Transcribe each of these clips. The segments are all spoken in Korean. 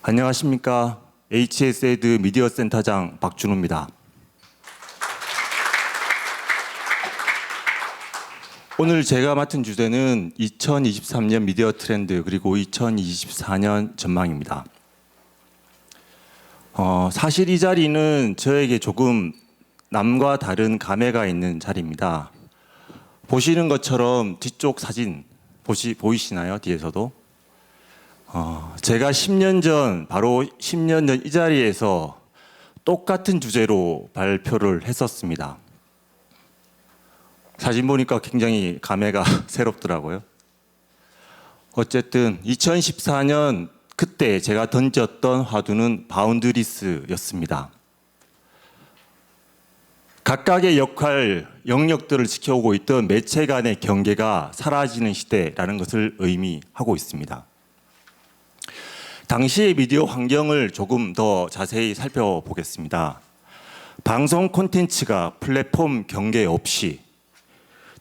안녕하십니까. HSED 미디어 센터장 박준호입니다. 오늘 제가 맡은 주제는 2023년 미디어 트렌드 그리고 2024년 전망입니다. 사실 이 자리는 저에게 조금 남과 다른 감회가 있는 자리입니다. 보시는 것처럼 뒤쪽 사진 보이시나요? 뒤에서도. 제가 10년 전, 바로 10년 전 이 자리에서 똑같은 주제로 발표를 했었습니다. 사진 보니까 굉장히 감회가 새롭더라고요. 어쨌든 2014년 그때 제가 던졌던 화두는 바운드리스였습니다. 각각의 역할, 영역들을 지켜오고 있던 매체 간의 경계가 사라지는 시대라는 것을 의미하고 있습니다. 당시의 미디어 환경을 조금 더 자세히 살펴보겠습니다. 방송 콘텐츠가 플랫폼 경계 없이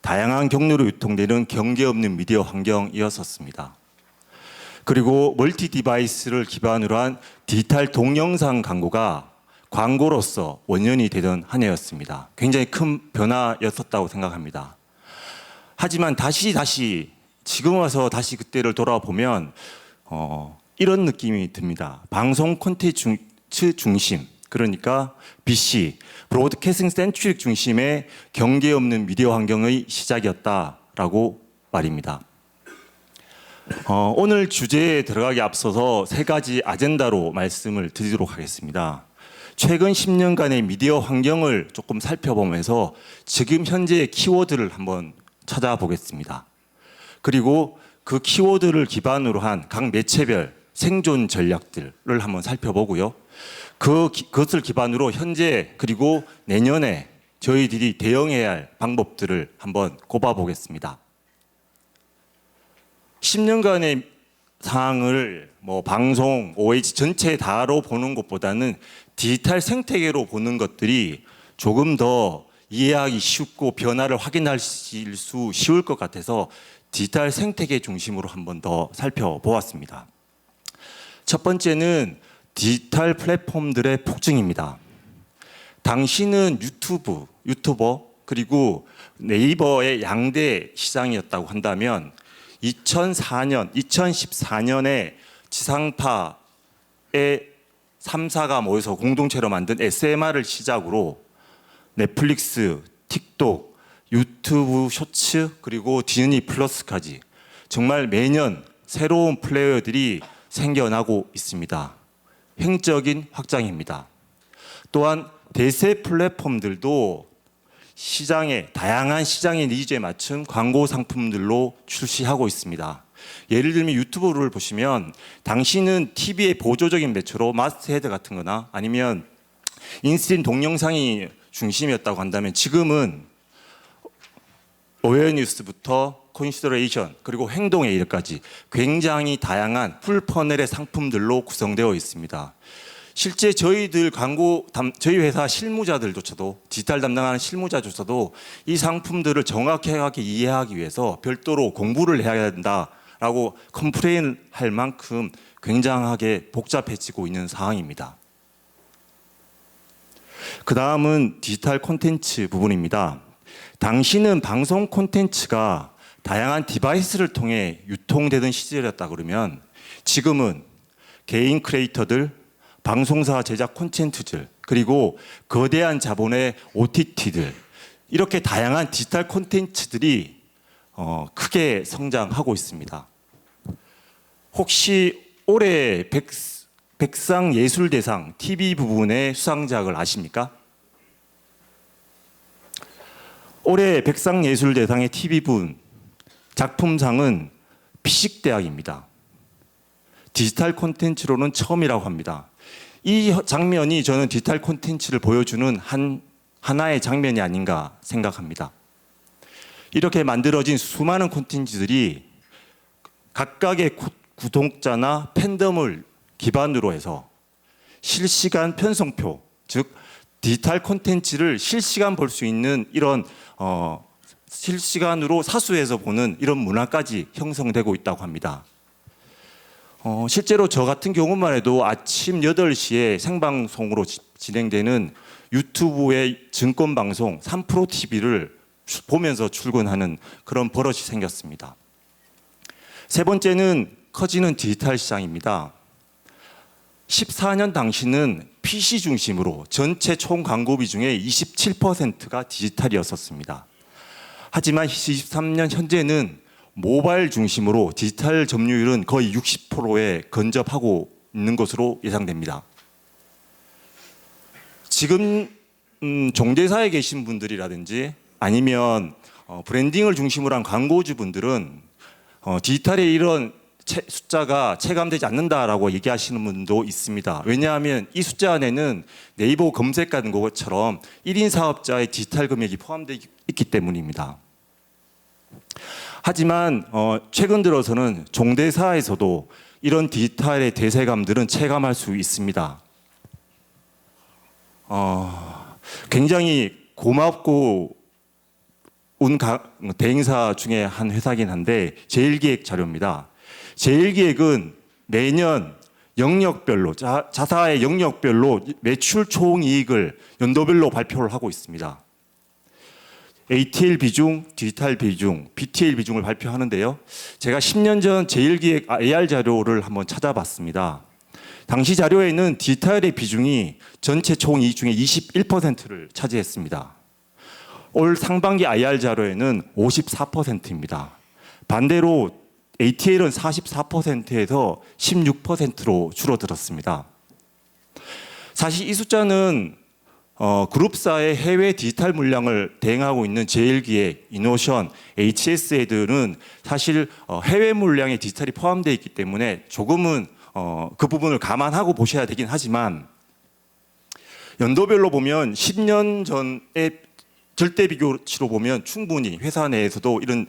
다양한 경로로 유통되는 경계 없는 미디어 환경이었었습니다. 그리고 멀티 디바이스를 기반으로 한 디지털 동영상 광고가 광고로서 원년이 되던 한 해였습니다. 굉장히 큰 변화였었다고 생각합니다. 하지만 다시 지금 와서 다시 그때를 돌아보면 이런 느낌이 듭니다. 방송 콘텐츠 중심, 그러니까 BC, 브로드캐스팅 센트릭 중심의 경계 없는 미디어 환경의 시작이었다라고 말입니다. 오늘 주제에 들어가기 앞서서 세 가지 아젠다로 말씀을 드리도록 하겠습니다. 최근 10년간의 미디어 환경을 조금 살펴보면서 지금 현재의 키워드를 한번 찾아보겠습니다. 그리고 그 키워드를 기반으로 한 각 매체별 생존 전략들을 한번 살펴보고요. 그것을 기반으로 현재 그리고 내년에 저희들이 대응해야 할 방법들을 한번 꼽아보겠습니다. 10년간의 상황을 방송, OH 전체 다로 보는 것보다는 디지털 생태계로 보는 것들이 조금 더 이해하기 쉽고 변화를 확인하실 수 쉬울 것 같아서 디지털 생태계 중심으로 한번 더 살펴보았습니다. 첫 번째는 디지털 플랫폼들의 폭증입니다. 당시는 유튜버 그리고 네이버의 양대 시장이었다고 한다면 2014년에 지상파의 3사가 모여서 공동체로 만든 SMR을 시작으로 넷플릭스, 틱톡, 유튜브 쇼츠 그리고 디즈니 플러스까지 정말 매년 새로운 플레이어들이 생겨나고 있습니다. 횡적인 확장입니다. 또한 대세 플랫폼들도 다양한 시장의 니즈에 맞춘 광고 상품들로 출시하고 있습니다. 예를 들면 유튜브를 보시면 당시는 TV의 보조적인 매체로 마스트헤드 같은 거나 아니면 인스턴트 동영상이 중심이었다고 한다면 지금은 어웨어니스부터 컨시더레이션 그리고 행동에 이르까지 굉장히 다양한 풀퍼널의 상품들로 구성되어 있습니다. 실제 저희 회사 실무자들조차도 디지털 담당하는 실무자조차도 이 상품들을 정확하게 이해하기 위해서 별도로 공부를 해야 된다라고 컴플레인할 만큼 굉장하게 복잡해지고 있는 상황입니다. 그 다음은 디지털 콘텐츠 부분입니다. 당시는 방송 콘텐츠가 다양한 디바이스를 통해 유통되던 시절이었다 그러면 지금은 개인 크리에이터들, 방송사 제작 콘텐츠들 그리고 거대한 자본의 OTT들 이렇게 다양한 디지털 콘텐츠들이 크게 성장하고 있습니다. 혹시 올해 백상예술대상 TV 부분의 수상작을 아십니까? 올해 백상예술대상의 TV 부분 작품상은 피식대학입니다. 디지털 콘텐츠로는 처음이라고 합니다. 이 장면이 저는 디지털 콘텐츠를 보여주는 하나의 장면이 아닌가 생각합니다. 이렇게 만들어진 수많은 콘텐츠들이 각각의 구독자나 팬덤을 기반으로 해서 실시간 편성표, 즉 디지털 콘텐츠를 실시간 볼 수 있는 이런 실시간으로 사수해서 보는 이런 문화까지 형성되고 있다고 합니다. 실제로 저 같은 경우만 해도 아침 8시에 생방송으로 진행되는 유튜브의 증권 방송 3프로 TV를 보면서 출근하는 그런 버릇이 생겼습니다. 세 번째는 커지는 디지털 시장입니다. 14년 당시는 PC 중심으로 전체 총 광고비 중에 27%가 디지털이었었습니다. 하지만 23년 현재는 모바일 중심으로 디지털 점유율은 거의 60%에 근접하고 있는 것으로 예상됩니다. 지금 종대사에 계신 분들이라든지 아니면 브랜딩을 중심으로 한 광고주분들은 디지털의 이런 숫자가 체감되지 않는다라고 얘기하시는 분도 있습니다. 왜냐하면 이 숫자 안에는 네이버 검색 같은 것처럼 1인 사업자의 디지털 금액이 포함되어 있기 때문입니다. 하지만 최근 들어서는 종대사에서도 이런 디지털의 대세감들은 체감할 수 있습니다. 굉장히 고맙고 운 대행사 중에 한 회사긴 한데 제일기획 자료입니다. 제일기획은 매년 영역별로 자사의 영역별로 매출 총이익을 연도별로 발표를 하고 있습니다. ATL 비중, 디지털 비중, BTL 비중을 발표하는데요. 제가 10년 전 제일기획 AR 자료를 한번 찾아봤습니다. 당시 자료에는 디지털의 비중이 전체 총이익 중에 21%를 차지했습니다. 올 상반기 IR 자료에는 54%입니다. 반대로 ATL은 44%에서 16%로 줄어들었습니다. 사실 이 숫자는 그룹사의 해외 디지털 물량을 대행하고 있는 제일기획, 이노션, HSA들은 사실 해외 물량의 디지털이 포함되어 있기 때문에 조금은 그 부분을 감안하고 보셔야 되긴 하지만 연도별로 보면 10년 전에 절대 비교치로 보면 충분히 회사 내에서도 이런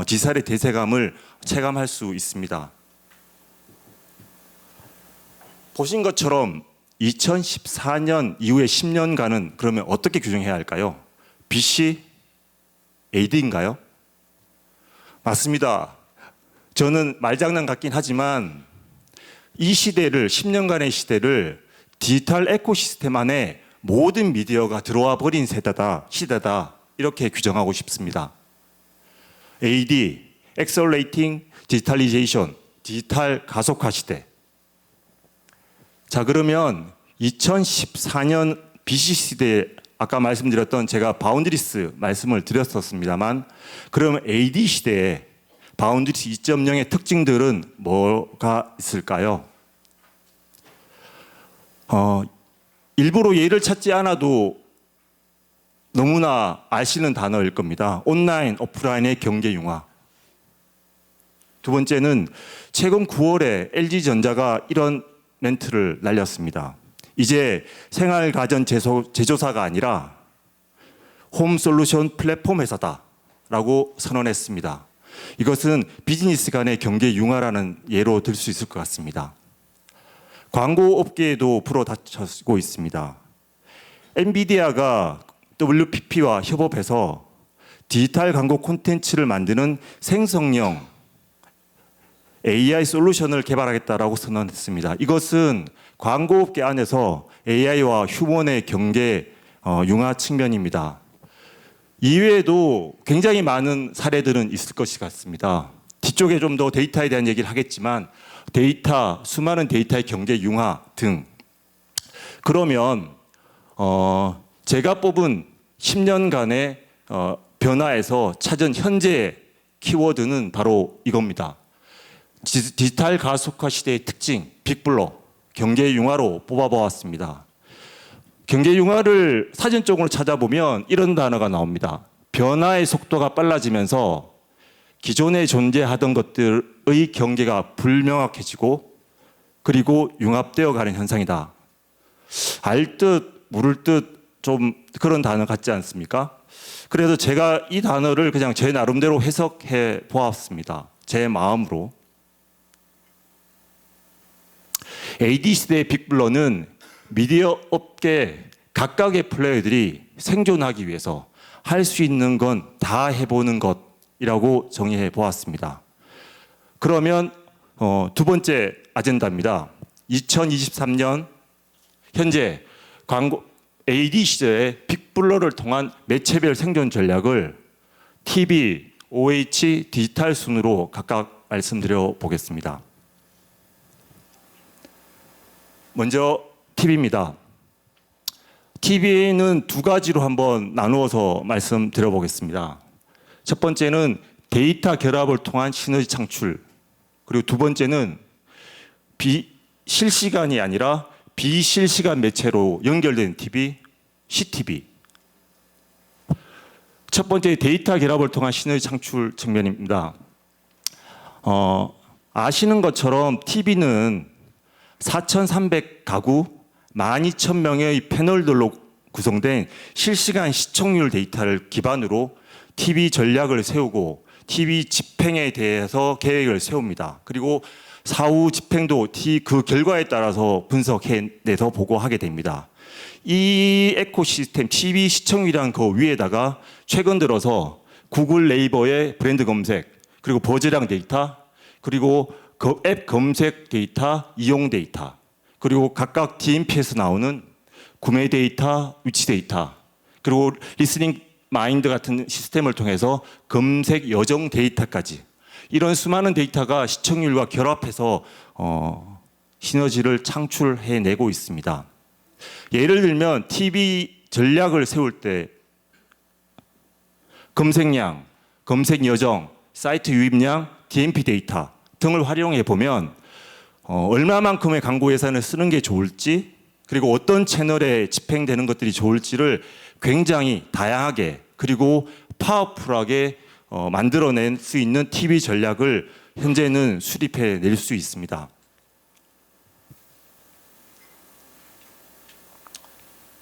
디지털의 대세감을 체감할 수 있습니다. 보신 것처럼 2014년 이후의 10년간은 그러면 어떻게 규정해야 할까요? BC, AD인가요? 맞습니다. 저는 말장난 같긴 하지만 이 시대를 10년간의 시대를 디지털 에코시스템 안에 모든 미디어가 들어와 버린 시대다 이렇게 규정하고 싶습니다. AD, Accelerating Digitalization, 디지털 가속화 시대. 자, 그러면 2014년 BC 시대에 아까 말씀드렸던 제가 바운드리스 말씀을 드렸었습니다만 그럼 AD 시대에 바운드리스 2.0의 특징들은 뭐가 있을까요? 일부러 예를 찾지 않아도 너무나 아시는 단어일 겁니다. 온라인, 오프라인의 경계 융화. 두 번째는 최근 9월에 LG전자가 이런 멘트를 날렸습니다. 이제 생활가전 제조사가 아니라 홈솔루션 플랫폼 회사다라고 선언했습니다. 이것은 비즈니스 간의 경계 융화라는 예로 들 수 있을 것 같습니다. 광고 업계에도 불어닥치고 있습니다. 엔비디아가 WPP와 협업해서 디지털 광고 콘텐츠를 만드는 생성형 AI 솔루션을 개발하겠다라고 선언했습니다. 이것은 광고업계 안에서 AI와 휴먼의 경계 융화 측면입니다. 이외에도 굉장히 많은 사례들은 있을 것 같습니다. 뒤쪽에 좀 더 데이터에 대한 얘기를 하겠지만 수많은 데이터의 경계 융화 등. 그러면 제가 뽑은 10년간의 변화에서 찾은 현재 키워드는 바로 이겁니다. 디지털 가속화 시대의 특징, 빅블러, 경계 융화로 뽑아보았습니다. 경계 융화를 사전적으로 찾아보면 이런 단어가 나옵니다. 변화의 속도가 빨라지면서 기존에 존재하던 것들의 경계가 불명확해지고 그리고 융합되어 가는 현상이다. 알듯 모를 듯 좀 그런 단어 같지 않습니까? 그래서 제가 이 단어를 그냥 제 나름대로 해석해 보았습니다. 제 마음으로. AD 시대의 빅블러는 미디어 업계 각각의 플레이어들이 생존하기 위해서 할 수 있는 건 다 해보는 것이라고 정의해 보았습니다. 그러면 두 번째 아젠다입니다. 2023년 현재 광고 AD 시절의 빅블러를 통한 매체별 생존 전략을 TV, OH, 디지털 순으로 각각 말씀드려 보겠습니다. 먼저 TV입니다. TV는 두 가지로 한번 나누어서 말씀드려 보겠습니다. 첫 번째는 데이터 결합을 통한 시너지 창출, 그리고 두 번째는 실시간이 아니라 비실시간 매체로 연결된 TV, CTV. 첫 번째 데이터 결합을 통한 시너지 창출 측면입니다. 아시는 것처럼 TV는 4,300가구 12,000명의 패널들로 구성된 실시간 시청률 데이터를 기반으로 TV 전략을 세우고 TV 집행에 대해서 계획을 세웁니다. 그리고 사후 집행도 그 결과에 따라서 분석해내서 보고하게 됩니다. 이 에코시스템 TV 시청률이란 그 위에다가 최근 들어서 구글 네이버의 브랜드 검색, 그리고 버즈량 데이터, 그리고 그 앱 검색 데이터, 이용 데이터, 그리고 각각 DMP에서 나오는 구매 데이터, 위치 데이터, 그리고 리스닝 마인드 같은 시스템을 통해서 검색 여정 데이터까지, 이런 수많은 데이터가 시청률과 결합해서 시너지를 창출해내고 있습니다. 예를 들면 TV 전략을 세울 때 검색량, 검색 여정, 사이트 유입량, DMP 데이터 등을 활용해 보면 얼마만큼의 광고 예산을 쓰는 게 좋을지, 그리고 어떤 채널에 집행되는 것들이 좋을지를 굉장히 다양하게 그리고 파워풀하게 만들어낼 수 있는 TV 전략을 현재는 수립해 낼 수 있습니다.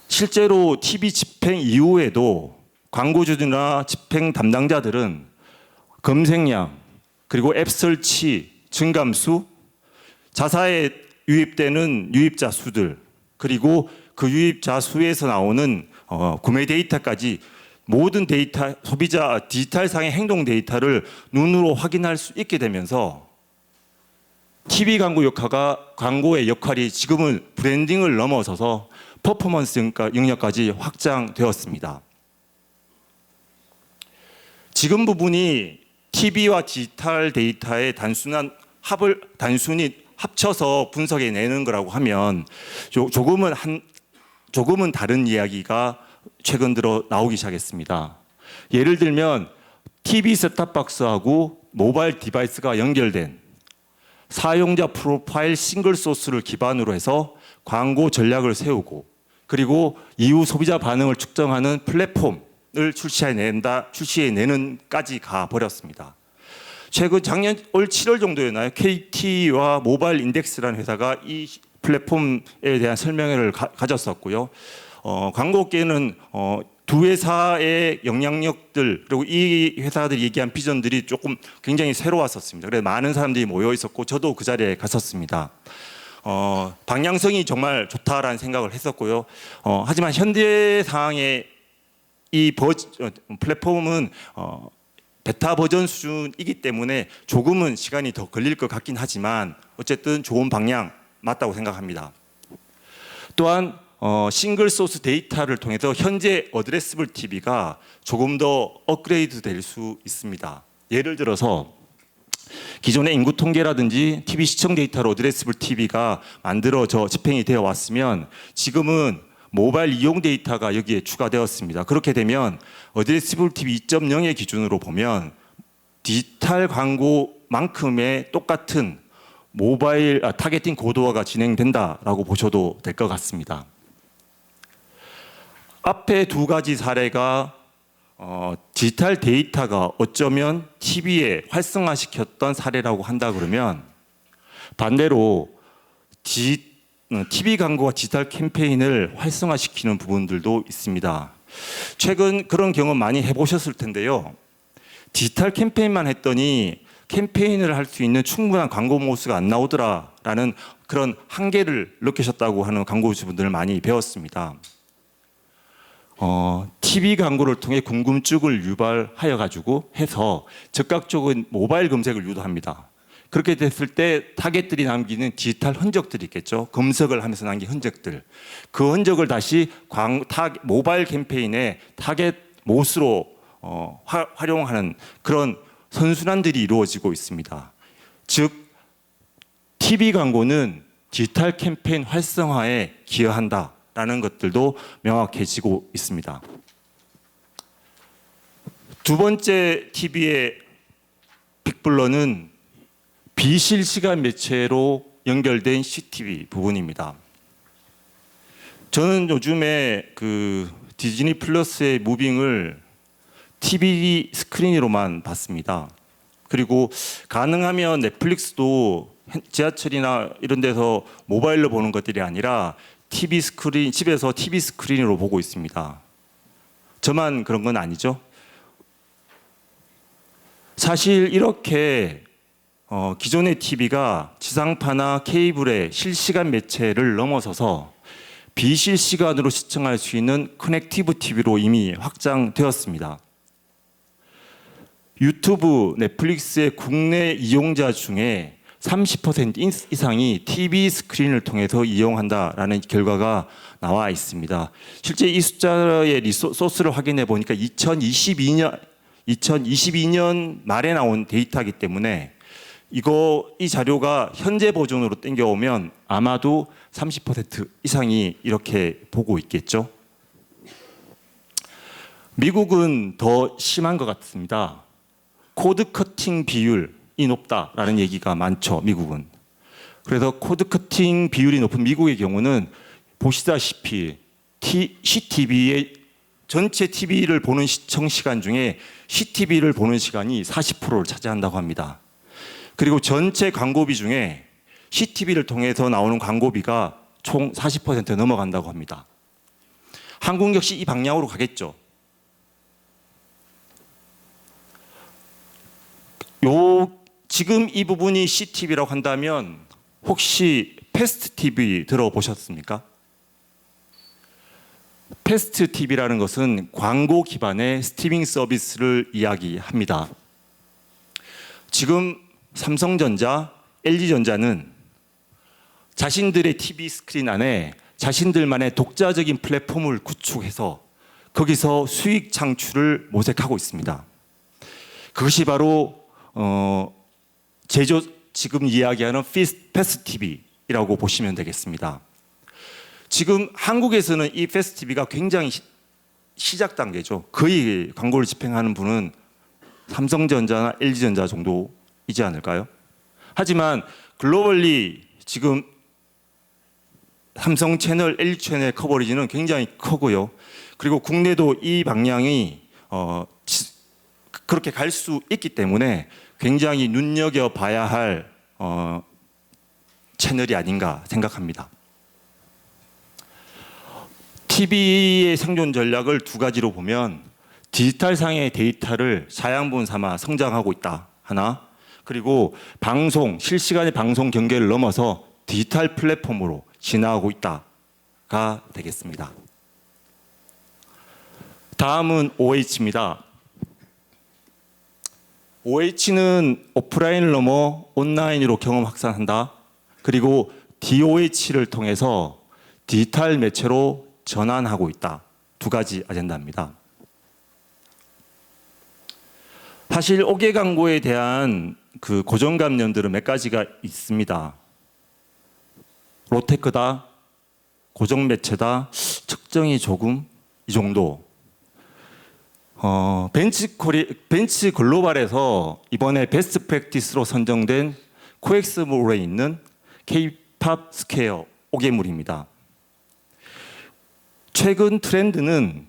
실제로 TV 집행 이후에도 광고주들이나 집행 담당자들은 검색량, 그리고 앱 설치, 증감수, 자사에 유입되는 유입자 수들, 그리고 그 유입자 수에서 나오는 구매 데이터까지 모든 데이터, 소비자 디지털상의 행동 데이터를 눈으로 확인할 수 있게 되면서 TV 광고의 역할이 지금은 브랜딩을 넘어서서 퍼포먼스 영역까지 확장되었습니다. 지금 부분이 TV와 디지털 데이터의 단순히 합쳐서 분석해내는 거라고 하면 조금은 다른 이야기가 최근 들어 나오기 시작했습니다. 예를 들면 TV 셋탑박스하고 모바일 디바이스가 연결된 사용자 프로파일 싱글 소스를 기반으로 해서 광고 전략을 세우고, 그리고 이후 소비자 반응을 측정하는 플랫폼을 출시해내는까지 가버렸습니다. 최근 작년 올 7월 정도였나요? KT와 모바일 인덱스라는 회사가 이 플랫폼에 대한 설명회를 가졌었고요. 광고계는 두 회사의 영향력들, 그리고 이 회사들이 얘기한 비전들이 조금 굉장히 새로웠었습니다. 그래서 많은 사람들이 모여 있었고 저도 그 자리에 갔었습니다. 방향성이 정말 좋다라는 생각을 했었고요. 하지만 현대 상황의 이 플랫폼은 베타 버전 수준이기 때문에 조금은 시간이 더 걸릴 것 같긴 하지만 어쨌든 좋은 방향 맞다고 생각합니다. 또한 싱글 소스 데이터를 통해서 현재 어드레스블 TV가 조금 더 업그레이드 될 수 있습니다. 예를 들어서 기존의 인구 통계라든지 TV 시청 데이터로 어드레스블 TV가 만들어져 집행이 되어 왔으면 지금은 모바일 이용 데이터가 여기에 추가되었습니다. 그렇게 되면 어드레스블 TV 2.0의 기준으로 보면 디지털 광고만큼의 똑같은 모바일 타겟팅 고도화가 진행된다라고 보셔도 될 것 같습니다. 앞에 두 가지 사례가 디지털 데이터가 어쩌면 TV에 활성화시켰던 사례라고 한다 그러면, 반대로 TV 광고와 디지털 캠페인을 활성화시키는 부분들도 있습니다. 최근 그런 경험 많이 해보셨을 텐데요. 디지털 캠페인만 했더니 캠페인을 할 수 있는 충분한 광고 모수가 안 나오더라라는 그런 한계를 느끼셨다고 하는 광고주분들을 많이 배웠습니다. TV 광고를 통해 궁금증을 유발하여 가지고 해서 즉각적인 모바일 검색을 유도합니다. 그렇게 됐을 때 타겟들이 남기는 디지털 흔적들이 있겠죠. 검색을 하면서 남긴 흔적들. 그 흔적을 다시 모바일 캠페인의 타겟 못으로 활용하는 그런 선순환들이 이루어지고 있습니다. 즉 TV 광고는 디지털 캠페인 활성화에 기여한다라는 것들도 명확해지고 있습니다. 두 번째 TV의 빅블러는 비실시간 매체로 연결된 CTV 부분입니다. 저는 요즘에 그 디즈니 플러스의 무빙을 TV 스크린으로만 봤습니다. 그리고 가능하면 넷플릭스도 지하철이나 이런 데서 모바일로 보는 것들이 아니라 TV 스크린, 집에서 TV 스크린으로 보고 있습니다. 저만 그런 건 아니죠. 사실 이렇게 기존의 TV가 지상파나 케이블의 실시간 매체를 넘어서서 비실시간으로 시청할 수 있는 커넥티브 TV로 이미 확장되었습니다. 유튜브, 넷플릭스의 국내 이용자 중에 30% 이상이 TV 스크린을 통해서 이용한다라는 결과가 나와 있습니다. 실제 이 숫자의 소스를 확인해 보니까 2022년 말에 나온 데이터이기 때문에 이 자료가 현재 버전으로 땡겨오면 아마도 30% 이상이 이렇게 보고 있겠죠. 미국은 더 심한 것 같습니다. 코드 커팅 비율이 높다라는 얘기가 많죠, 미국은. 그래서 코드 커팅 비율이 높은 미국의 경우는 보시다시피 CTV의 전체 TV를 보는 시청 시간 중에 CTV를 보는 시간이 40%를 차지한다고 합니다. 그리고 전체 광고비 중에 CTV를 통해서 나오는 광고비가 총 40% 넘어간다고 합니다. 한국 역시 이 방향으로 가겠죠. 지금 이 부분이 CTV라고 한다면 혹시 패스트 TV 들어보셨습니까? 패스트 TV라는 것은 광고 기반의 스트리밍 서비스를 이야기합니다. 지금 삼성전자, LG전자는 자신들의 TV 스크린 안에 자신들만의 독자적인 플랫폼을 구축해서 거기서 수익 창출을 모색하고 있습니다. 그것이 바로 지금 이야기하는 패스트 TV라고 보시면 되겠습니다. 지금 한국에서는 이 패스트 TV가 굉장히 시작 단계죠. 거의 광고를 집행하는 분은 삼성전자나 LG전자 정도이지 않을까요? 하지만 글로벌리 지금 삼성 채널, LG 채널 커버리지는 굉장히 크고요. 그리고 국내도 이 방향이 그렇게 갈 수 있기 때문에 굉장히 눈여겨봐야 할 채널이 아닌가 생각합니다. TV의 생존 전략을 두 가지로 보면 디지털상의 데이터를 자양분 삼아 성장하고 있다 하나, 그리고 실시간의 방송 경계를 넘어서 디지털 플랫폼으로 진화하고 있다가 되겠습니다. 다음은 OH입니다. OH는 오프라인을 넘어 온라인으로 경험 확산한다. 그리고 DOH를 통해서 디지털 매체로 전환하고 있다. 두 가지 아젠다입니다. 사실 5개 광고에 대한 그 고정관념들은 몇 가지가 있습니다. 로테크다, 고정 매체다, 측정이 조금 이 정도. 벤치 글로벌에서 이번에 베스트 프랙티스로 선정된 코엑스몰에 있는 K-팝 스퀘어 5개물입니다. 최근 트렌드는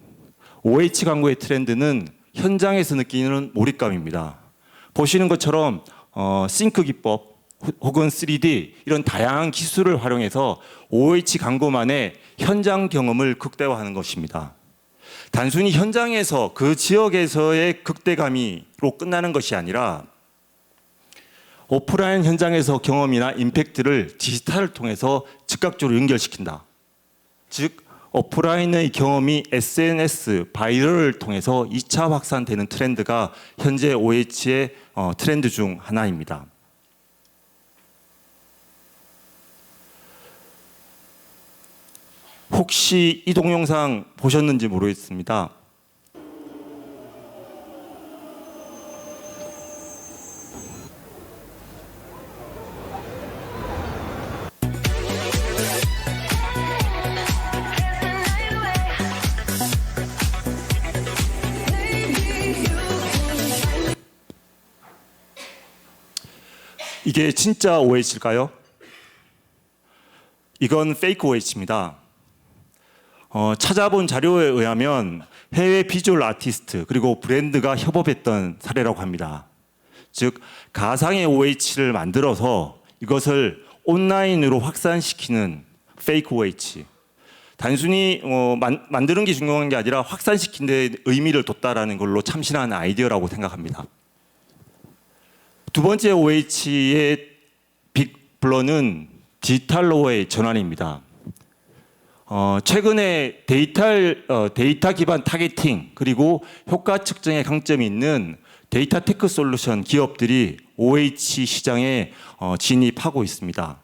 OH 광고의 트렌드는 현장에서 느끼는 몰입감입니다. 보시는 것처럼 싱크 기법 혹은 3D 이런 다양한 기술을 활용해서 OH 광고만의 현장 경험을 극대화하는 것입니다. 단순히 현장에서 그 지역에서의 극대감이로 끝나는 것이 아니라 오프라인 현장에서 경험이나 임팩트를 디지털을 통해서 즉각적으로 연결시킨다. 즉 오프라인의 경험이 SNS, 바이럴을 통해서 2차 확산되는 트렌드가 현재 OH의 트렌드 중 하나입니다. 혹시 이 동영상 보셨는지 모르겠습니다. 이게 진짜 OH일까요? 이건 페이크 OH입니다. 찾아본 자료에 의하면 해외 비주얼 아티스트 그리고 브랜드가 협업했던 사례라고 합니다. 즉 가상의 OH를 만들어서 이것을 온라인으로 확산시키는 페이크 OH. 단순히 만드는 게 중요한 게 아니라 확산시킨 데 의미를 뒀다라는 걸로 참신한 아이디어라고 생각합니다. 두 번째 OH의 빅블러는 디지털로의 전환입니다. 최근에 데이터 기반 타겟팅 그리고 효과 측정에 강점이 있는 데이터 테크 솔루션 기업들이 OH 시장에 진입하고 있습니다.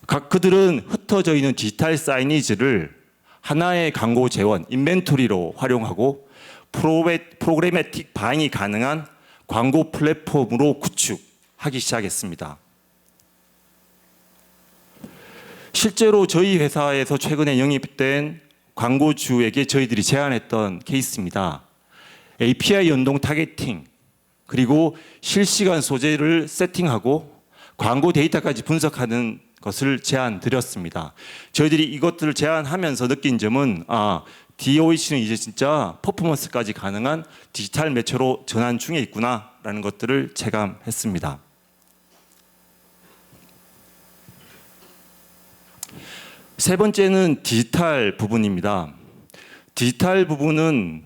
그들은 흩어져 있는 디지털 사이니지를 하나의 광고 재원, 인벤토리로 활용하고 프로그래매틱 바잉이 가능한 광고 플랫폼으로 구축하기 시작했습니다. 실제로 저희 회사에서 최근에 영입된 광고주에게 저희들이 제안했던 케이스입니다. API 연동 타겟팅 그리고 실시간 소재를 세팅하고 광고 데이터까지 분석하는 것을 제안 드렸습니다. 저희들이 이것들을 제안하면서 느낀 점은 DOH는 이제 진짜 퍼포먼스까지 가능한 디지털 매체로 전환 중에 있구나라는 것들을 체감했습니다. 세 번째는 디지털 부분입니다. 디지털 부분은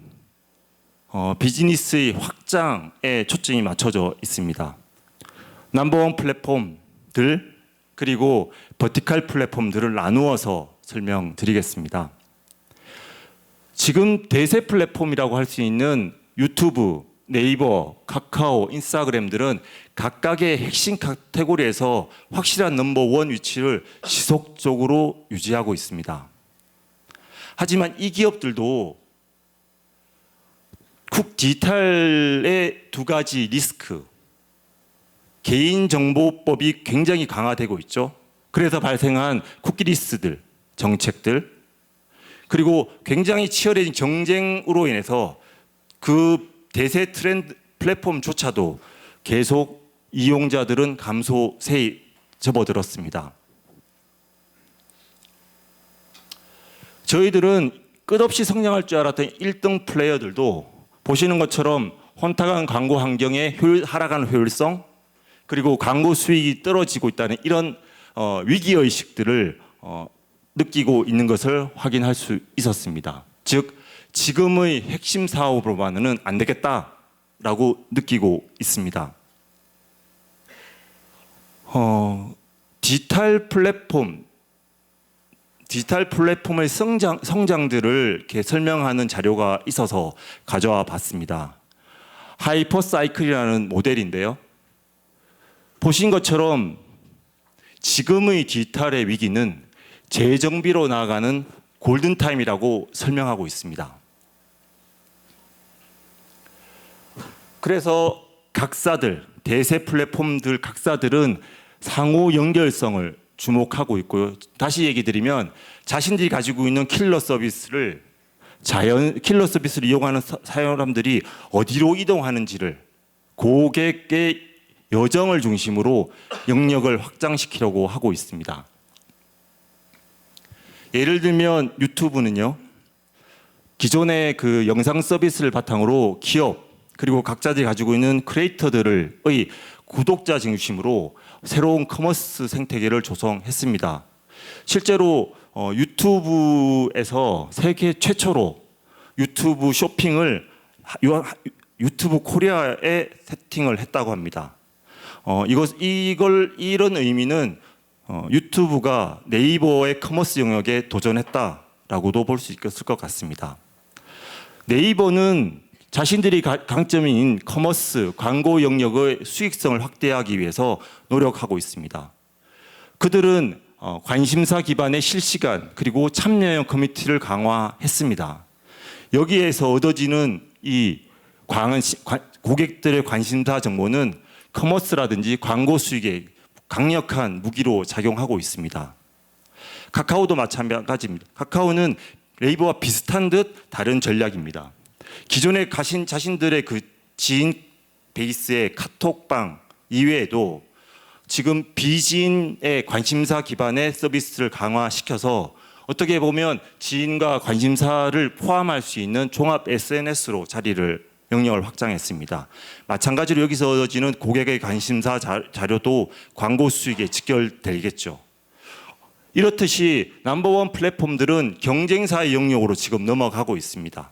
비즈니스의 확장에 초점이 맞춰져 있습니다. 넘버원 플랫폼들 그리고 버티컬 플랫폼들을 나누어서 설명드리겠습니다. 지금 대세 플랫폼이라고 할 수 있는 유튜브, 네이버, 카카오, 인스타그램들은 각각의 핵심 카테고리에서 확실한 넘버원 위치를 지속적으로 유지하고 있습니다. 하지만 이 기업들도 국 디지털의 두 가지 리스크, 개인정보법이 굉장히 강화되고 있죠. 그래서 발생한 쿠키리스트들, 정책들, 그리고 굉장히 치열해진 경쟁으로 인해서 그 대세 트렌드 플랫폼조차도 계속 이용자들은 감소세에 접어들었습니다. 저희들은 끝없이 성장할 줄 알았던 1등 플레이어들도 보시는 것처럼 혼탁한 광고 환경의 하락하는 효율성 그리고 광고 수익이 떨어지고 있다는 이런 위기의식들을 느끼고 있는 것을 확인할 수 있었습니다. 즉 지금의 핵심 사업으로만은 안 되겠다라고 느끼고 있습니다. 디지털 플랫폼의 성장들을 이렇게 설명하는 자료가 있어서 가져와 봤습니다. 하이퍼사이클이라는 모델인데요. 보신 것처럼 지금의 디지털의 위기는 재정비로 나아가는 골든타임이라고 설명하고 있습니다. 그래서 각사들, 대세 플랫폼들 각사들은 상호 연결성을 주목하고 있고요. 다시 얘기 드리면 자신들이 가지고 있는 킬러 서비스를 이용하는 사람들이 어디로 이동하는지를 고객의 여정을 중심으로 영역을 확장시키려고 하고 있습니다. 예를 들면 유튜브는요. 기존의 그 영상 서비스를 바탕으로 기업 그리고 각자들이 가지고 있는 크리에이터들의 구독자 중심으로 새로운 커머스 생태계를 조성했습니다. 실제로 유튜브에서 세계 최초로 유튜브 쇼핑을 유튜브 코리아에 세팅을 했다고 합니다. 이런 의미는 유튜브가 네이버의 커머스 영역에 도전했다라고도 볼 수 있을 것 같습니다. 네이버는 자신들이 강점인 커머스, 광고 영역의 수익성을 확대하기 위해서 노력하고 있습니다. 그들은 관심사 기반의 실시간 그리고 참여형 커뮤니티를 강화했습니다. 여기에서 얻어지는 이 고객들의 관심사 정보는 커머스라든지 광고 수익에 강력한 무기로 작용하고 있습니다. 카카오도 마찬가지입니다. 카카오는 네이버와 비슷한 듯 다른 전략입니다. 기존에 가신 자신들의 그 지인 베이스의 카톡방 이외에도 지금 비지인의 관심사 기반의 서비스를 강화시켜서 어떻게 보면 지인과 관심사를 포함할 수 있는 종합 SNS로 영역을 확장했습니다. 마찬가지로 여기서 얻어지는 고객의 관심사 자료도 광고 수익에 직결되겠죠. 이렇듯이 넘버원 플랫폼들은 경쟁사의 영역으로 지금 넘어가고 있습니다.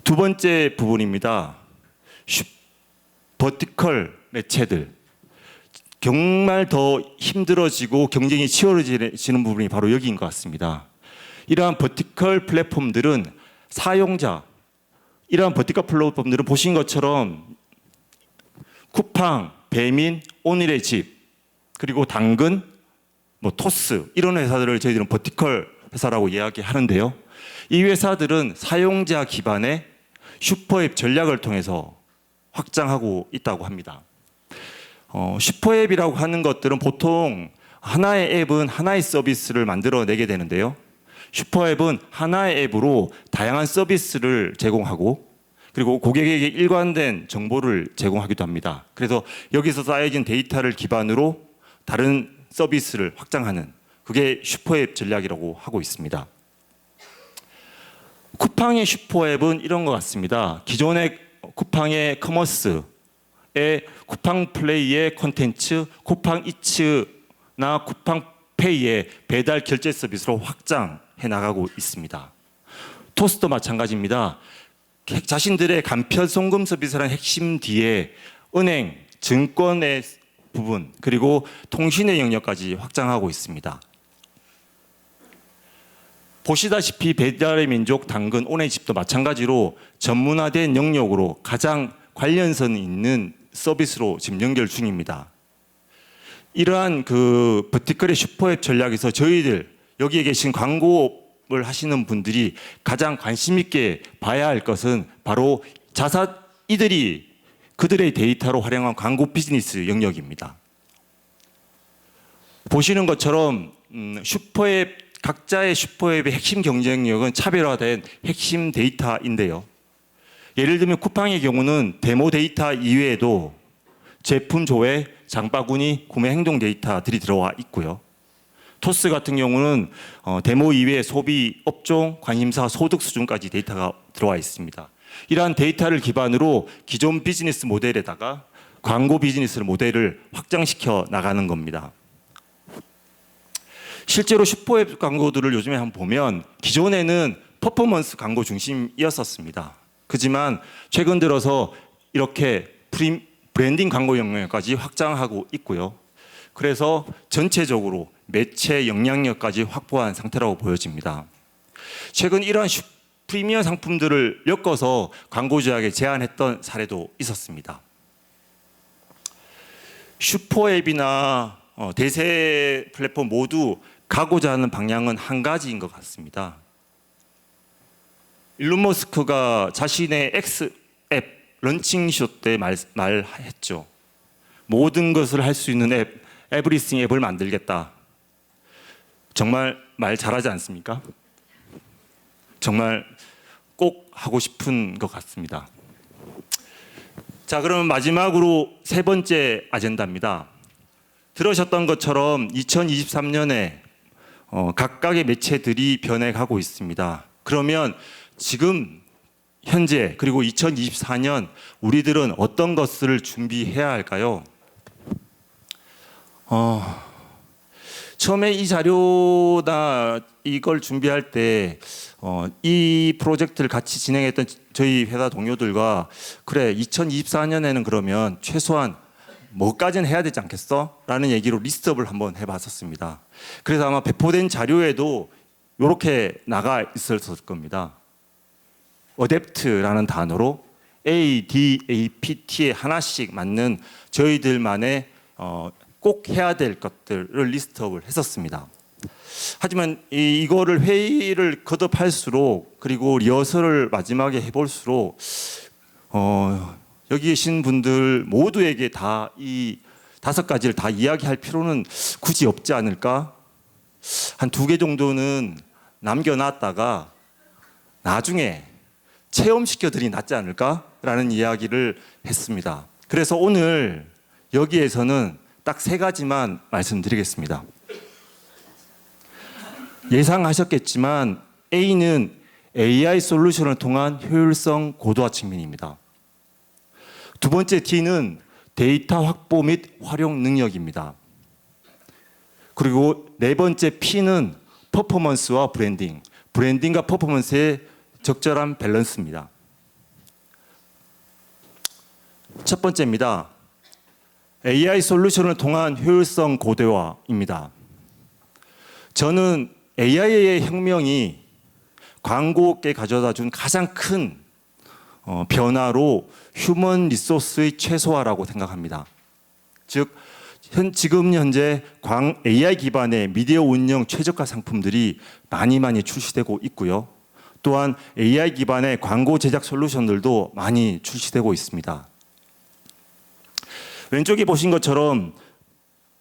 두 번째 부분입니다. 버티컬 매체들. 정말 더 힘들어지고 경쟁이 치열해지는 부분이 바로 여기인 것 같습니다. 이러한 버티컬 플랫폼들은 이러한 버티컬 플랫폼들은 보신 것처럼 쿠팡, 배민, 오늘의 집, 그리고 당근, 토스 이런 회사들을 저희들은 버티컬 회사라고 이야기하는데요. 이 회사들은 사용자 기반의 슈퍼앱 전략을 통해서 확장하고 있다고 합니다. 슈퍼앱이라고 하는 것들은 보통 하나의 앱은 하나의 서비스를 만들어내게 되는데요. 슈퍼앱은 하나의 앱으로 다양한 서비스를 제공하고 그리고 고객에게 일관된 정보를 제공하기도 합니다. 그래서 여기서 쌓여진 데이터를 기반으로 다른 서비스를 확장하는 그게 슈퍼앱 전략이라고 하고 있습니다. 쿠팡의 슈퍼앱은 이런 것 같습니다. 기존의 쿠팡의 커머스의 쿠팡 플레이의 콘텐츠, 쿠팡 이츠나 쿠팡 페이의 배달 결제 서비스로 확장해 나가고 있습니다. 토스도 마찬가지입니다. 자신들의 간편 송금 서비스라는 핵심 뒤에 은행, 증권의 부분 그리고 통신의 영역까지 확장하고 있습니다. 보시다시피 배달의 민족, 당근, 오늘 집도 마찬가지로 전문화된 영역으로 가장 관련성 있는 서비스로 지금 연결 중입니다. 이러한 그 버티컬의 슈퍼앱 전략에서 저희들 여기에 계신 광고를 하시는 분들이 가장 관심 있게 봐야 할 것은 바로 이들이 그들의 데이터로 활용한 광고 비즈니스 영역입니다. 보시는 것처럼 각자의 슈퍼앱의 핵심 경쟁력은 차별화된 핵심 데이터인데요. 예를 들면 쿠팡의 경우는 데모 데이터 이외에도 제품 조회, 장바구니, 구매 행동 데이터들이 들어와 있고요. 토스 같은 경우는 데모 이외에 소비, 업종, 관심사, 소득 수준까지 데이터가 들어와 있습니다. 이러한 데이터를 기반으로 기존 비즈니스 모델에다가 광고 비즈니스 모델을 확장시켜 나가는 겁니다. 실제로 슈퍼앱 광고들을 요즘에 한번 보면 기존에는 퍼포먼스 광고 중심이었었습니다. 그렇지만 최근 들어서 이렇게 브랜딩 광고 영역까지 확장하고 있고요. 그래서 전체적으로 매체 영향력까지 확보한 상태라고 보여집니다. 최근 이러한 프리미엄 상품들을 엮어서 광고 제약에 제안했던 사례도 있었습니다. 슈퍼앱이나 대세 플랫폼 모두 가고자 하는 방향은 한 가지인 것 같습니다. 일론 머스크가 자신의 X 앱 런칭쇼 때 말했죠. 모든 것을 할 수 있는 앱, 에브리싱 앱을 만들겠다. 정말 말 잘하지 않습니까? 정말 꼭 하고 싶은 것 같습니다. 자, 그러면 마지막으로 세 번째 아젠다입니다. 들으셨던 것처럼 2023년에 각각의 매체들이 변해가고 있습니다. 그러면 지금 현재 그리고 2024년 우리들은 어떤 것을 준비해야 할까요? 처음에 이 자료나 이걸 준비할 때 이 프로젝트를 같이 진행했던 저희 회사 동료들과 그래 2024년에는 그러면 최소한 뭐까지는 해야 되지 않겠어? 라는 얘기로 리스트업을 한번 해봤었습니다. 그래서 아마 배포된 자료에도 이렇게 나가 있었을 겁니다. 어댑트라는 단어로 A, D, A, P, T에 하나씩 맞는 저희들만의 꼭 해야 될 것들을 리스트업을 했었습니다. 하지만 이거를 회의를 거듭할수록 그리고 리허설을 마지막에 해볼수록 여기 계신 분들 모두에게 다 이 5가지를 다 이야기할 필요는 굳이 없지 않을까? 한 2개 정도는 남겨놨다가 나중에 체험시켜드리 낫지 않을까라는 이야기를 했습니다. 그래서 오늘 여기에서는 딱 3가지만 말씀드리겠습니다. 예상하셨겠지만 A는 AI 솔루션을 통한 효율성 고도화 측면입니다. 2번째 D는 데이터 확보 및 활용 능력입니다. 그리고 4번째 P는 퍼포먼스와 브랜딩, 브랜딩과 퍼포먼스의 적절한 밸런스입니다. 첫 번째입니다. AI 솔루션을 통한 효율성 고도화입니다. 저는 AI의 혁명이 광고업계에 가져다 준 가장 큰 변화로 휴먼 리소스의 최소화라고 생각합니다. 즉 지금 현재 AI 기반의 미디어 운영 최저가 상품들이 많이 출시되고 있고요. 또한 AI 기반의 광고 제작 솔루션들도 많이 출시되고 있습니다. 왼쪽에 보신 것처럼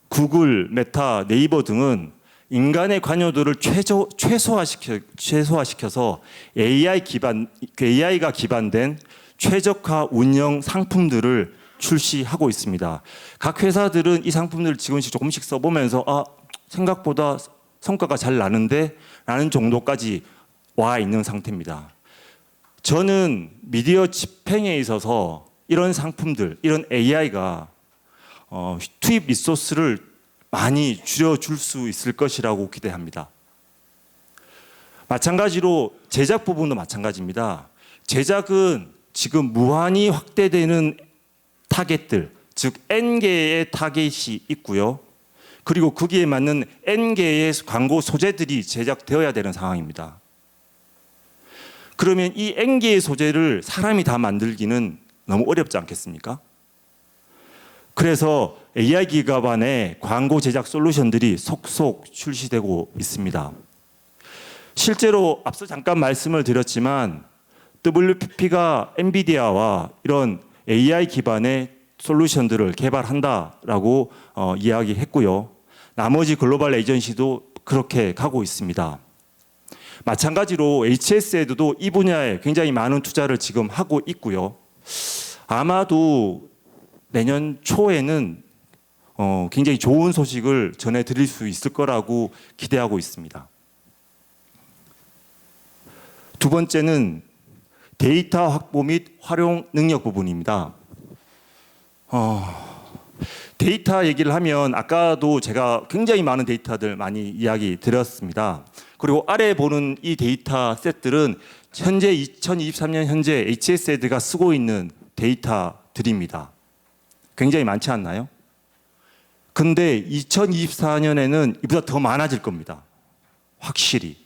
구글, 메타, 네이버 등은 인간의 관여도를 최소화시켜서 AI가 기반된 최적화 운영 상품들을 출시하고 있습니다. 각 회사들은 이 상품들을 조금씩 써보면서 생각보다 성과가 잘 나는데 라는 정도까지 와 있는 상태입니다. 저는 미디어 집행에 있어서 이런 상품들, 이런 AI가 투입 리소스를 많이 줄여줄 수 있을 것이라고 기대합니다. 마찬가지로 제작 부분도 마찬가지입니다. 제작은 지금 무한히 확대되는 타겟들, 즉 N개의 타겟이 있고요. 그리고 거기에 맞는 N개의 광고 소재들이 제작되어야 되는 상황입니다. 그러면 이 N개의 소재를 사람이 다 만들기는 너무 어렵지 않겠습니까? 그래서 AI 기반의 광고 제작 솔루션들이 속속 출시되고 있습니다. 실제로 앞서 잠깐 말씀을 드렸지만 WPP가 엔비디아와 이런 AI 기반의 솔루션들을 개발한다라고 이야기했고요. 나머지 글로벌 에이전시도 그렇게 가고 있습니다. 마찬가지로 HS에도 이 분야에 굉장히 많은 투자를 지금 하고 있고요. 아마도 내년 초에는 굉장히 좋은 소식을 전해드릴 수 있을 거라고 기대하고 있습니다. 2번째는 데이터 확보 및 활용 능력 부분입니다. 데이터 얘기를 하면 아까도 제가 굉장히 많은 데이터들 많이 이야기 드렸습니다. 그리고 아래 보는 이 데이터 셋들은 현재 2023년 현재 HS에드가 쓰고 있는 데이터들입니다. 굉장히 많지 않나요? 근데 2024년에는 이보다 더 많아질 겁니다. 확실히.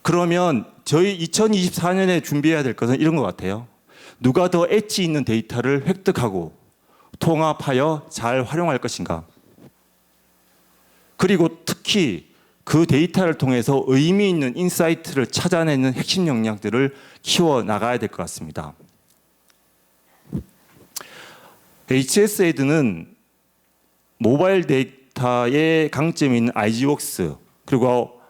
그러면 저희 2024년에 준비해야 될 것은 이런 것 같아요. 누가 더 엣지 있는 데이터를 획득하고 통합하여 잘 활용할 것인가. 그리고 특히 그 데이터를 통해서 의미 있는 인사이트를 찾아내는 핵심 역량들을 키워나가야 될 것 같습니다. HS에드는 모바일 데이터의 강점이 있는 IG웍스 그리고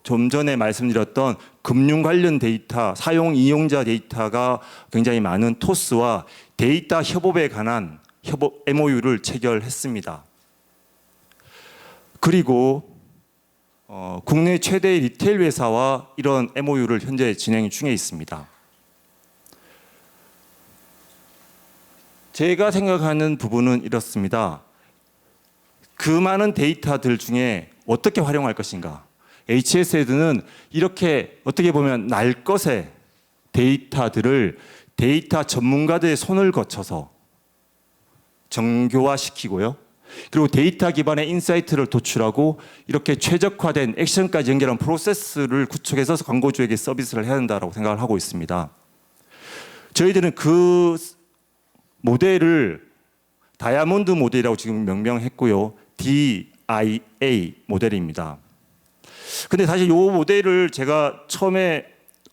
좀 전에 말씀드렸던 금융 관련 데이터, 사용 이용자 데이터가 굉장히 많은 토스와 데이터 협업에 관한 협업 MOU를 체결했습니다. 그리고 국내 최대 리테일 회사와 이런 MOU를 현재 진행 중에 있습니다. 제가 생각하는 부분은 이렇습니다. 그 많은 데이터들 중에 어떻게 활용할 것인가? HS에드는 이렇게 어떻게 보면 날 것의 데이터들을 데이터 전문가들의 손을 거쳐서 정교화시키고요. 그리고 데이터 기반의 인사이트를 도출하고 이렇게 최적화된 액션까지 연결한 프로세스를 구축해서 광고주에게 서비스를 해야 한다고 생각을 하고 있습니다. 저희들은 그 모델을 다이아몬드 모델이라고 지금 명명했고요. DIA 모델입니다. 근데 사실 이 모델을 제가 처음에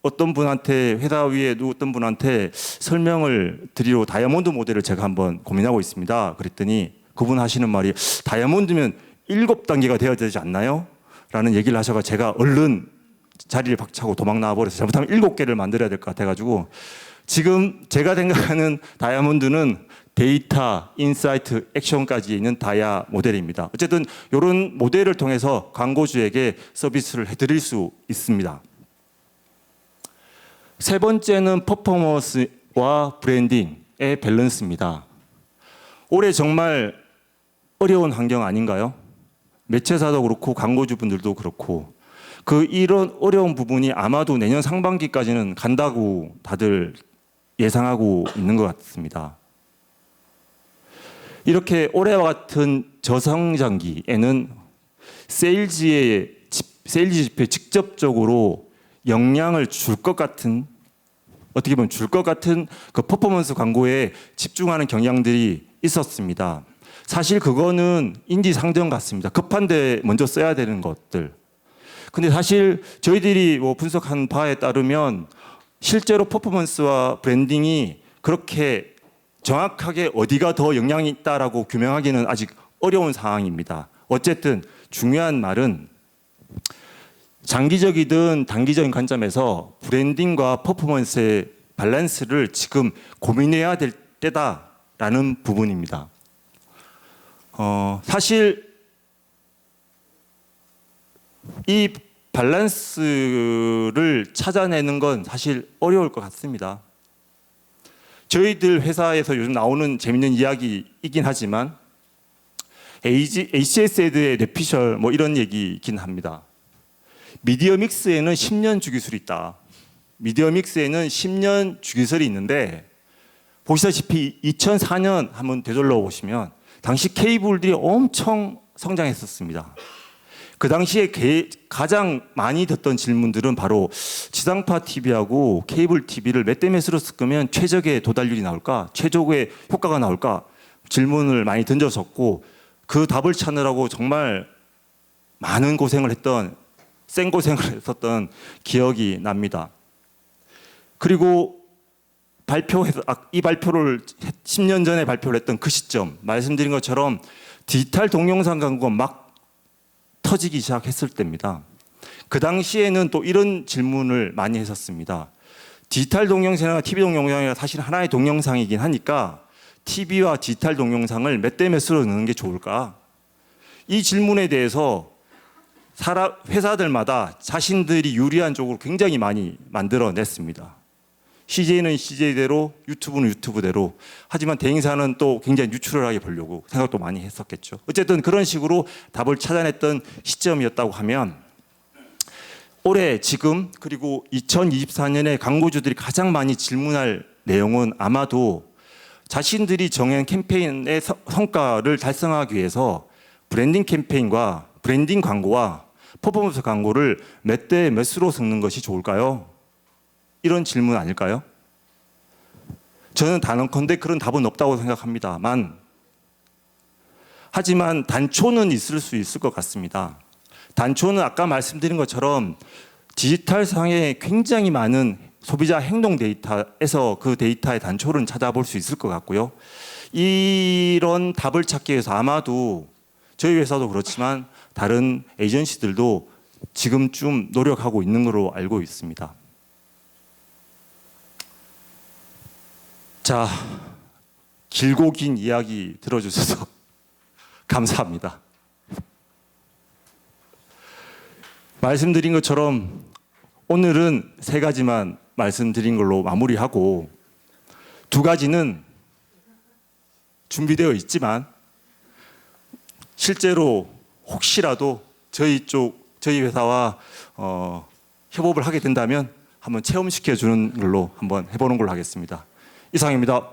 어떤 분한테 회사 위에 어떤 분한테 설명을 드리러 다이아몬드 모델을 제가 한번 고민하고 있습니다. 그랬더니 그분 하시는 말이 다이아몬드면 7단계가 되어야 되지 않나요? 라는 얘기를 하셔서 제가 얼른 자리를 박차고 도망 나와버려서 잘못하면 7개를 만들어야 될 것 같아가지고 지금 제가 생각하는 다이아몬드는 데이터, 인사이트, 액션까지 있는 다이아 모델입니다. 어쨌든 이런 모델을 통해서 광고주에게 서비스를 해드릴 수 있습니다. 세 번째는 퍼포먼스와 브랜딩의 밸런스입니다. 올해 정말 어려운 환경 아닌가요? 매체사도 그렇고 광고주분들도 그렇고 이런 어려운 부분이 아마도 내년 상반기까지는 간다고 다들 예상하고 있는 것 같습니다. 이렇게 올해와 같은 저성장기에는 세일즈 집회에 직접적으로 영향을 줄 것 같은, 어떻게 보면 줄 것 같은 그 퍼포먼스 광고에 집중하는 경향들이 있었습니다. 사실 그거는 인지상정 같습니다. 급한데 먼저 써야 되는 것들. 근데 사실 저희들이 분석한 바에 따르면 실제로 퍼포먼스와 브랜딩이 그렇게 정확하게 어디가 더 영향이 있다라고 규명하기는 아직 어려운 상황입니다. 어쨌든 중요한 말은 장기적이든 단기적인 관점에서 브랜딩과 퍼포먼스의 밸런스를 지금 고민해야 될 때다라는 부분입니다. 사실 이 밸런스를 찾아내는 건 사실 어려울 것 같습니다. 저희들 회사에서 요즘 나오는 재밌는 이야기이긴 하지만 HSA드의 뇌피셜 이런 얘기이긴 합니다. 미디어 믹스에는 10년 주기술이 있다. 미디어 믹스에는 10년 주기술이 있는데 보시다시피 2004년 한번 되돌려 보시면 당시 케이블들이 엄청 성장했었습니다. 그 당시에 가장 많이 듣던 질문들은 바로 지상파 TV하고 케이블 TV를 몇 대 몇으로 섞으면 최적의 도달률이 나올까? 최적의 효과가 나올까? 질문을 많이 던졌었고 그 답을 찾느라고 정말 많은 고생을 했던 생고생을 했었던 기억이 납니다. 그리고 이 발표를 10년 전에 발표를 했던 그 시점 말씀드린 것처럼 디지털 동영상 광고가 막 터지기 시작했을 때입니다. 그 당시에는 또 이런 질문을 많이 했었습니다. 디지털 동영상이나 TV 동영상이 사실 하나의 동영상이긴 하니까 TV와 디지털 동영상을 몇 대 몇으로 넣는 게 좋을까? 이 질문에 대해서 회사들마다 자신들이 유리한 쪽으로 굉장히 많이 만들어냈습니다. CJ는 CJ대로, 유튜브는 유튜브대로. 하지만 대행사는 또 굉장히 뉴트럴하게 보려고 생각도 많이 했었겠죠. 어쨌든 그런 식으로 답을 찾아냈던 시점이었다고 하면 올해 지금 그리고 2024년에 광고주들이 가장 많이 질문할 내용은 아마도 자신들이 정한 캠페인의 성과를 달성하기 위해서 브랜딩 캠페인과 브랜딩 광고와 퍼포먼스 광고를 몇 대 몇으로 섞는 것이 좋을까요? 이런 질문 아닐까요? 저는 단언컨대 그런 답은 없다고 생각합니다만 하지만 단초는 있을 수 있을 것 같습니다. 단초는 아까 말씀드린 것처럼 디지털상에 굉장히 많은 소비자 행동 데이터에서 그 데이터의 단초를 찾아볼 수 있을 것 같고요. 이런 답을 찾기 위해서 아마도 저희 회사도 그렇지만 다른 에이전시들도 지금쯤 노력하고 있는 걸로 알고 있습니다. 자, 길고 긴 이야기 들어주셔서 감사합니다. 말씀드린 것처럼 오늘은 3가지만 말씀드린 걸로 마무리하고 2가지는 준비되어 있지만 실제로 혹시라도 저희 회사와 협업을 하게 된다면 한번 체험시켜 주는 걸로 한번 해보는 걸로 하겠습니다. 이상입니다.